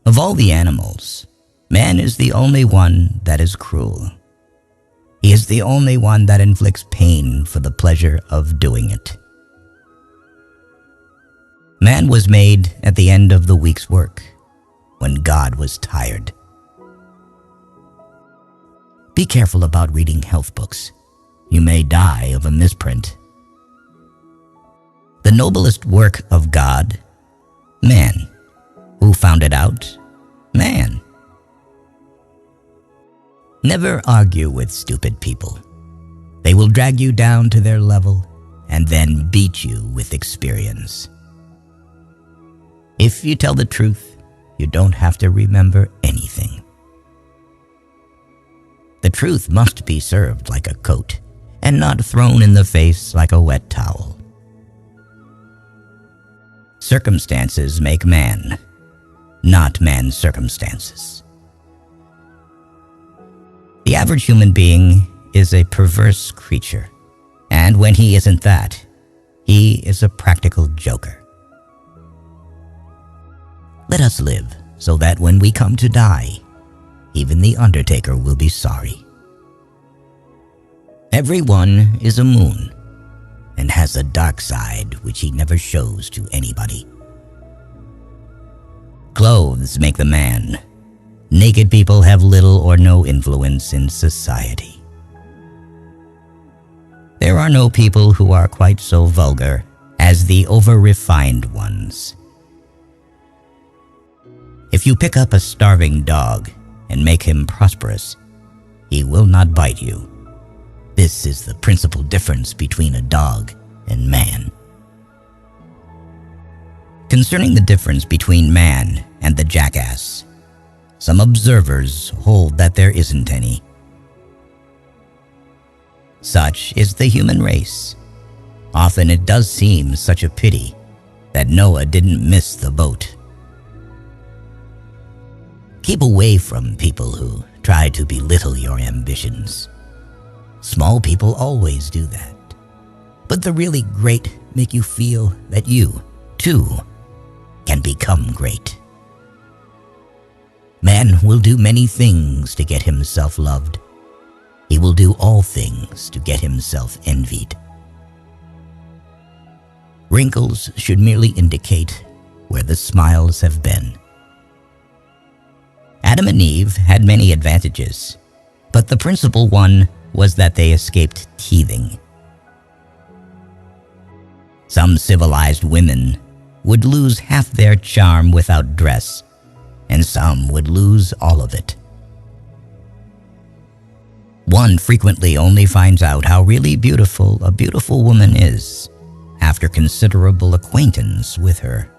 Of all the animals, man is the only one that is cruel. He is the only one that inflicts pain for the pleasure of doing it. Man was made at the end of the week's work, when God was tired. Be careful about reading health books. You may die of a misprint. The noblest work of God? Man. Who found it out? Man. Never argue with stupid people. They will drag you down to their level and then beat you with experience. If you tell the truth, you don't have to remember anything. The truth must be served like a coat and not thrown in the face like a wet towel. Circumstances make man, not man's circumstances. The average human being is a perverse creature, and when he isn't that, he is a practical joker. Let us live so that when we come to die, even the undertaker will be sorry. Everyone is a moon and has a dark side which he never shows to anybody. Clothes make the man. Naked people have little or no influence in society. There are no people who are quite so vulgar as the over-refined ones. If you pick up a starving dog and make him prosperous, he will not bite you. This is the principal difference between a dog and man. Concerning the difference between man and the jackass, some observers hold that there isn't any. Such is the human race. Often it does seem such a pity that Noah didn't miss the boat. Keep away from people who try to belittle your ambitions. Small people always do that. But the really great make you feel that you, too, can become great. Man will do many things to get himself loved. He will do all things to get himself envied. Wrinkles should merely indicate where the smiles have been. Adam and Eve had many advantages, but the principal one was that they escaped teething. Some civilized women would lose half their charm without dress, and some would lose all of it. One frequently only finds out how really beautiful a beautiful woman is after considerable acquaintance with her.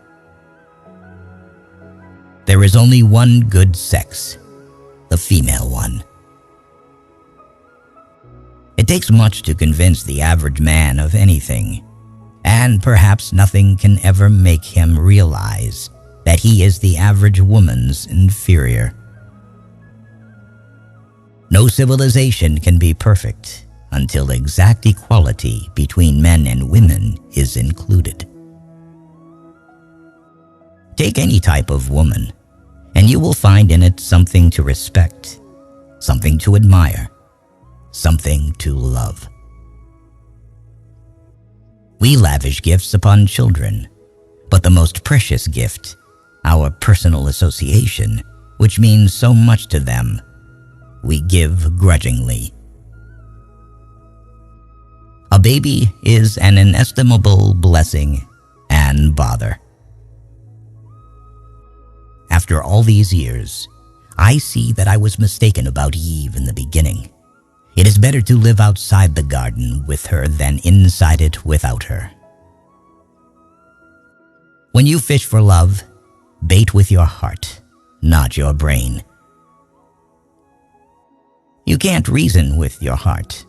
There is only one good sex, the female one. It takes much to convince the average man of anything, and perhaps nothing can ever make him realize that he is the average woman's inferior. No civilization can be perfect until exact equality between men and women is included. Take any type of woman, and you will find in it something to respect, something to admire, something to love. We lavish gifts upon children, but the most precious gift, our personal association, which means so much to them, we give grudgingly. A baby is an inestimable blessing and bother. After all these years, I see that I was mistaken about Eve in the beginning. It is better to live outside the garden with her than inside it without her. When you fish for love, bait with your heart, not your brain. You can't reason with your heart.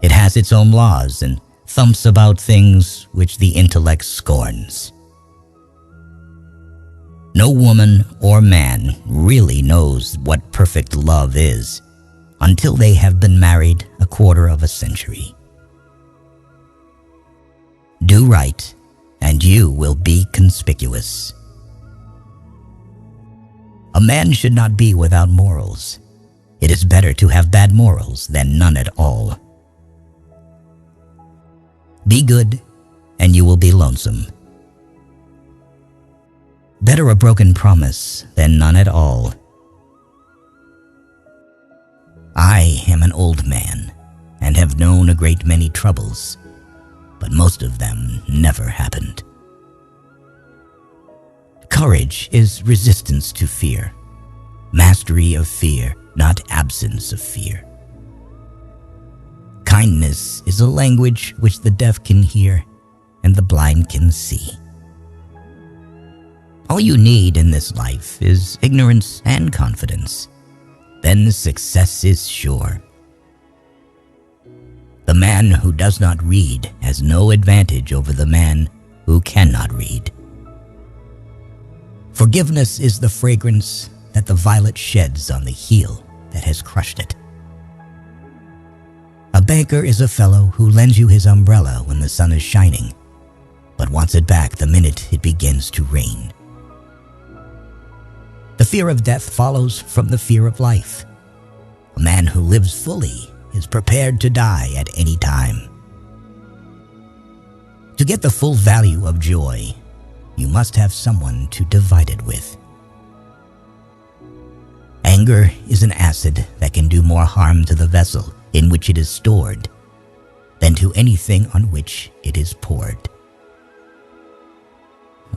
It has its own laws and thumps about things which the intellect scorns. No woman or man really knows what perfect love is until they have been married a quarter of a century. Do right, and you will be conspicuous. A man should not be without morals. It is better to have bad morals than none at all. Be good, and you will be lonesome. Better a broken promise than none at all. I am an old man and have known a great many troubles, but most of them never happened. Courage is resistance to fear, mastery of fear, not absence of fear. Kindness is a language which the deaf can hear and the blind can see. All you need in this life is ignorance and confidence. Then success is sure. The man who does not read has no advantage over the man who cannot read. Forgiveness is the fragrance that the violet sheds on the heel that has crushed it. A banker is a fellow who lends you his umbrella when the sun is shining, but wants it back the minute it begins to rain. The fear of death follows from the fear of life. A man who lives fully is prepared to die at any time. To get the full value of joy, you must have someone to divide it with. Anger is an acid that can do more harm to the vessel in which it is stored than to anything on which it is poured.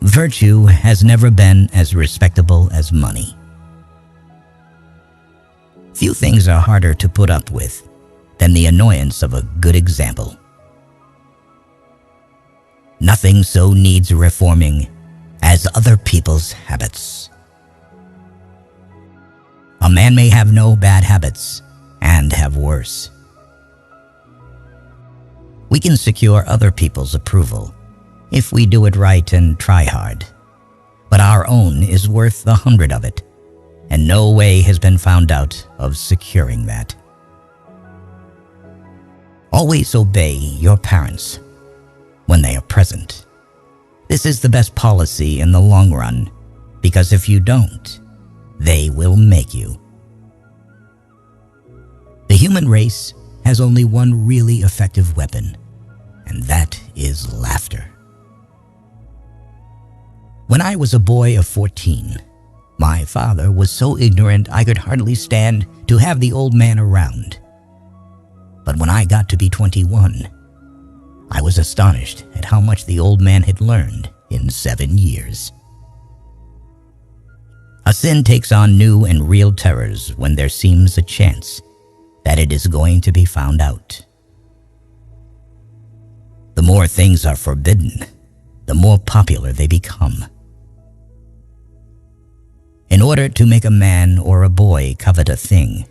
Virtue has never been as respectable as money. Few things are harder to put up with than the annoyance of a good example. Nothing so needs reforming as other people's habits. A man may have no bad habits and have worse. We can secure other people's approval if we do it right and try hard, but our own is worth 100 of it, and no way has been found out of securing that. Always obey your parents when they are present. This is the best policy in the long run, because if you don't, they will make you. The human race has only one really effective weapon, and that is laughter. When I was a boy of 14, my father was so ignorant I could hardly stand to have the old man around. But when I got to be 21, I was astonished at how much the old man had learned in 7 years. A sin takes on new and real terrors when there seems a chance that it is going to be found out. The more things are forbidden, the more popular they become. In order to make a man or a boy covet a thing,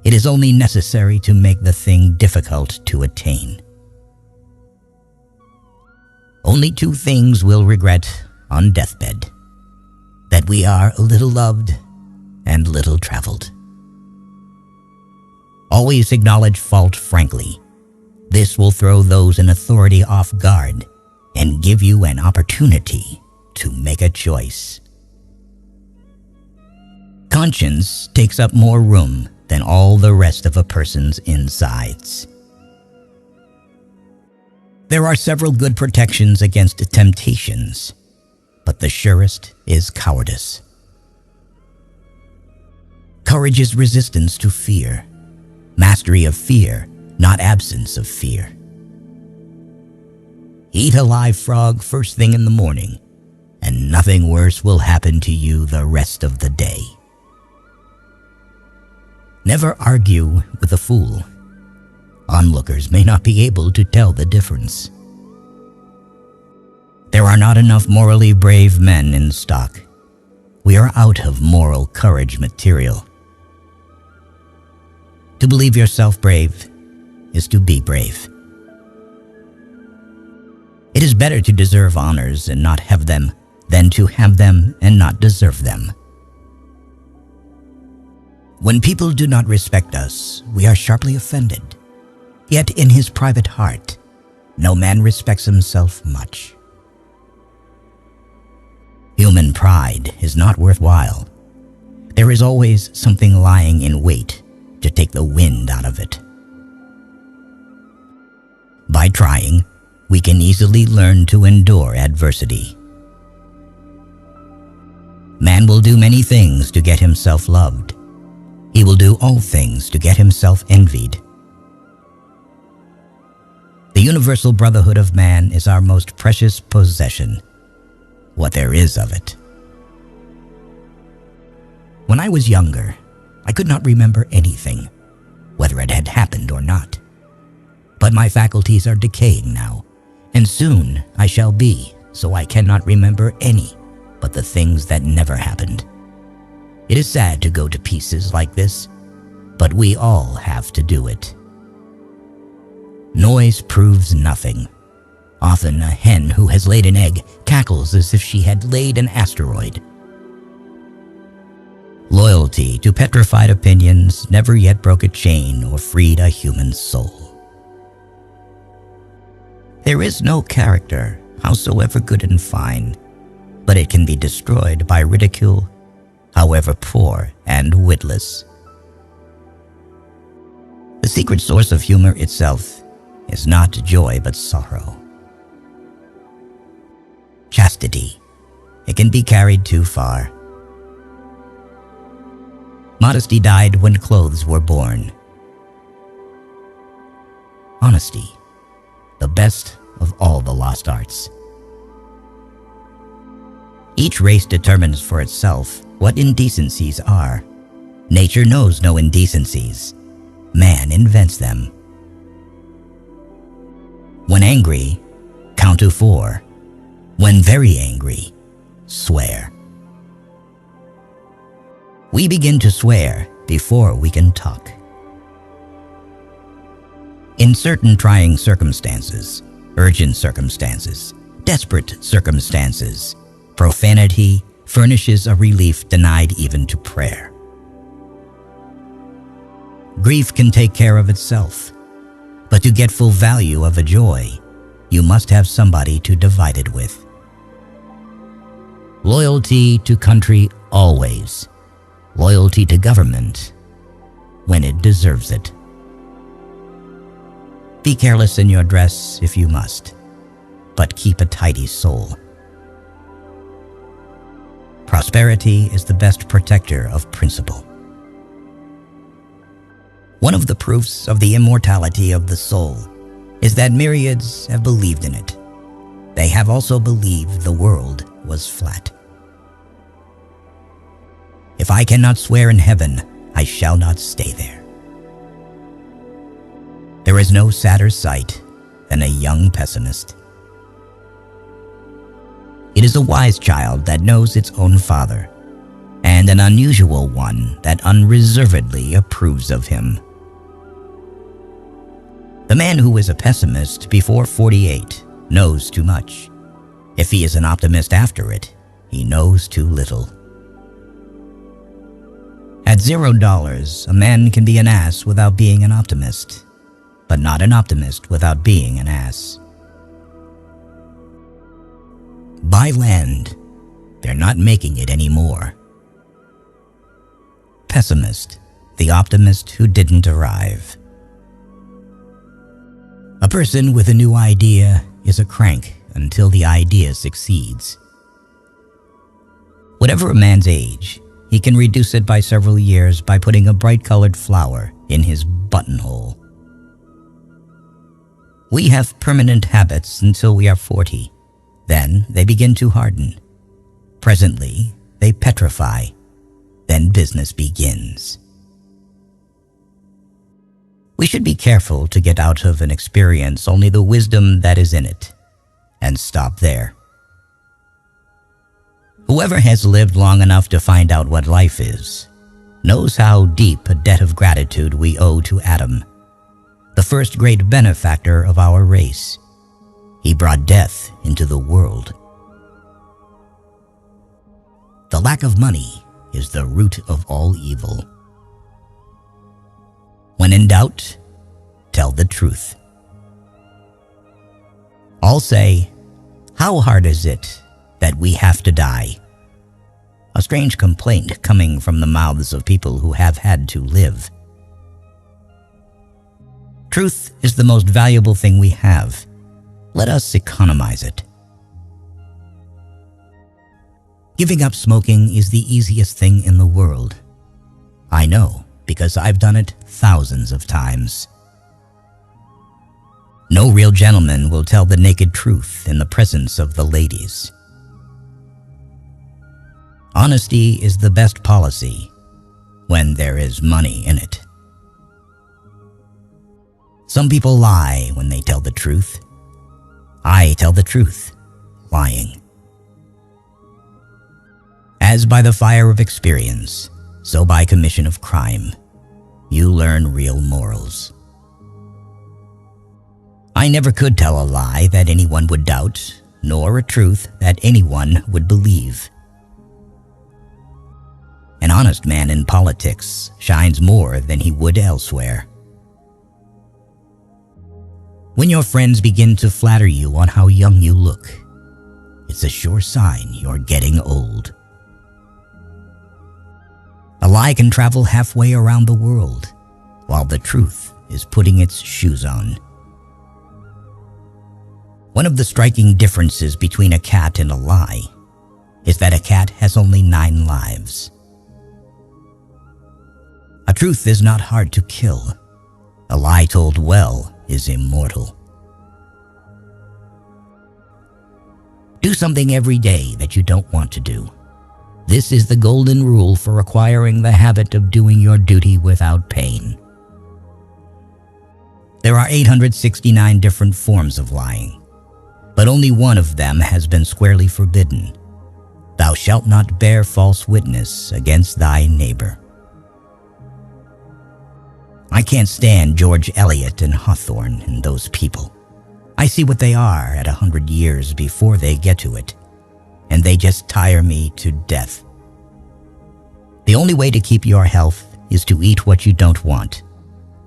it is only necessary to make the thing difficult to attain. Only 2 things we'll regret on deathbed: that we are a little loved and little traveled. Always acknowledge fault frankly. This will throw those in authority off guard and give you an opportunity to make a choice. Conscience takes up more room than all the rest of a person's insides. There are several good protections against temptations, but the surest is cowardice. Courage is resistance to fear, mastery of fear, not absence of fear. Eat a live frog first thing in the morning, and nothing worse will happen to you the rest of the day. Never argue with a fool. Onlookers may not be able to tell the difference. There are not enough morally brave men in stock. We are out of moral courage material. To believe yourself brave is to be brave. It is better to deserve honors and not have them than to have them and not deserve them. When people do not respect us, we are sharply offended. Yet in his private heart, no man respects himself much. Human pride is not worthwhile, there is always something lying in wait to take the wind out of it. By trying, we can easily learn to endure adversity. Man will do many things to get himself loved. He will do all things to get himself envied. The universal brotherhood of man is our most precious possession, what there is of it. When I was younger, I could not remember anything, whether it had happened or not. But my faculties are decaying now, and soon I shall be, so I cannot remember any but the things that never happened. It is sad to go to pieces like this, but we all have to do it. Noise proves nothing. Often a hen who has laid an egg cackles as if she had laid an asteroid. Loyalty to petrified opinions never yet broke a chain or freed a human soul. There is no character, howsoever good and fine, but it can be destroyed by ridicule, however poor and witless. The secret source of humor itself is not joy but sorrow. Chastity. It can be carried too far. Modesty died when clothes were born. Honesty. The best of all the lost arts. Each race determines for itself what indecencies are. Nature knows no indecencies. Man invents them. When angry, count to 4. When very angry, swear. We begin to swear before we can talk. In certain trying circumstances, urgent circumstances, desperate circumstances, profanity furnishes a relief denied even to prayer. Grief can take care of itself, but to get full value of a joy, you must have somebody to divide it with. Loyalty to country always. Loyalty to government when it deserves it. Be careless in your dress if you must, but keep a tidy soul. Prosperity is the best protector of principle. One of the proofs of the immortality of the soul is that myriads have believed in it. They have also believed the world was flat. If I cannot swear in heaven, I shall not stay there. There is no sadder sight than a young pessimist. It is a wise child that knows its own father, and an unusual one that unreservedly approves of him. The man who is a pessimist before 48 knows too much. If he is an optimist after it, he knows too little. At $0, a man can be an ass without being an optimist, but not an optimist without being an ass. Buy land. They're not making it anymore. Pessimist, the optimist who didn't arrive. A person with a new idea is a crank until the idea succeeds. Whatever a man's age, he can reduce it by several years by putting a bright-colored flower in his buttonhole. We have permanent habits until we are 40. Then they begin to harden. Presently, they petrify. Then business begins. We should be careful to get out of an experience only the wisdom that is in it, and stop there. Whoever has lived long enough to find out what life is, knows how deep a debt of gratitude we owe to Adam, the first great benefactor of our race. He brought death into the world. The lack of money is the root of all evil. When in doubt, tell the truth. All say, "How hard is it that we have to die?" a strange complaint coming from the mouths of people who have had to live. Truth is the most valuable thing we have. Let us economize it. Giving up smoking is the easiest thing in the world. I know, because I've done it thousands of times. No real gentleman will tell the naked truth in the presence of the ladies. Honesty is the best policy when there is money in it. Some people lie when they tell the truth. I tell the truth, lying. As by the fire of experience, so by commission of crime, you learn real morals. I never could tell a lie that anyone would doubt, nor a truth that anyone would believe. An honest man in politics shines more than he would elsewhere. When your friends begin to flatter you on how young you look, it's a sure sign you're getting old. A lie can travel halfway around the world, while the truth is putting its shoes on. One of the striking differences between a cat and a lie is that a cat has only 9 lives. A truth is not hard to kill. A lie told well is immortal. Do something every day that you don't want to do. This is the golden rule for acquiring the habit of doing your duty without pain. There are 869 different forms of lying, but only one of them has been squarely forbidden. Thou shalt not bear false witness against thy neighbor. I can't stand George Eliot and Hawthorne and those people. I see what they are at 100 years before they get to it, and they just tire me to death. The only way to keep your health is to eat what you don't want,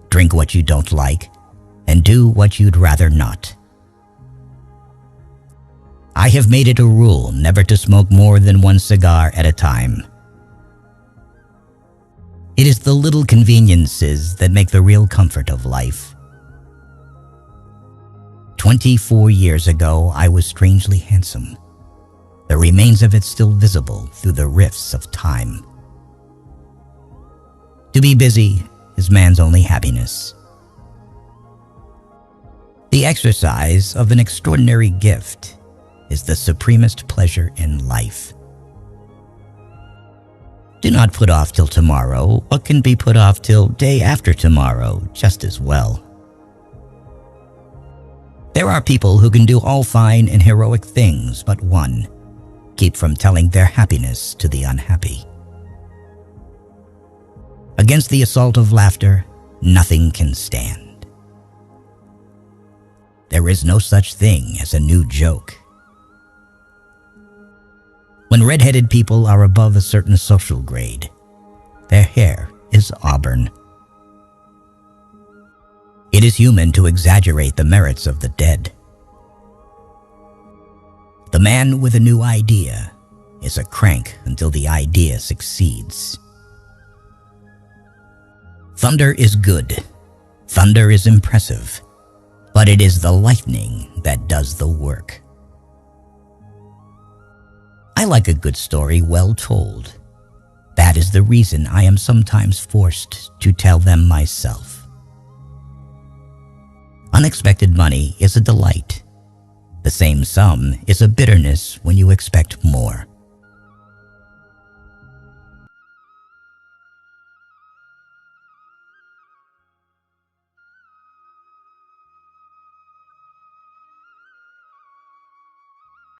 drink what you don't like, and do what you'd rather not. I have made it a rule never to smoke more than 1 cigar at a time. It is the little conveniences that make the real comfort of life. 24 years ago, I was strangely handsome. The remains of it still visible through the rifts of time. To be busy is man's only happiness. The exercise of an extraordinary gift is the supremest pleasure in life. Do not put off till tomorrow what can be put off till day after tomorrow just as well. There are people who can do all fine and heroic things but one: keep from telling their happiness to the unhappy. Against the assault of laughter, nothing can stand. There is no such thing as a new joke. When red-headed people are above a certain social grade, their hair is auburn. It is human to exaggerate the merits of the dead. The man with a new idea is a crank until the idea succeeds. Thunder is good. Thunder is impressive. But it is the lightning that does the work. I like a good story well told. That is the reason I am sometimes forced to tell them myself. Unexpected money is a delight. The same sum is a bitterness when you expect more.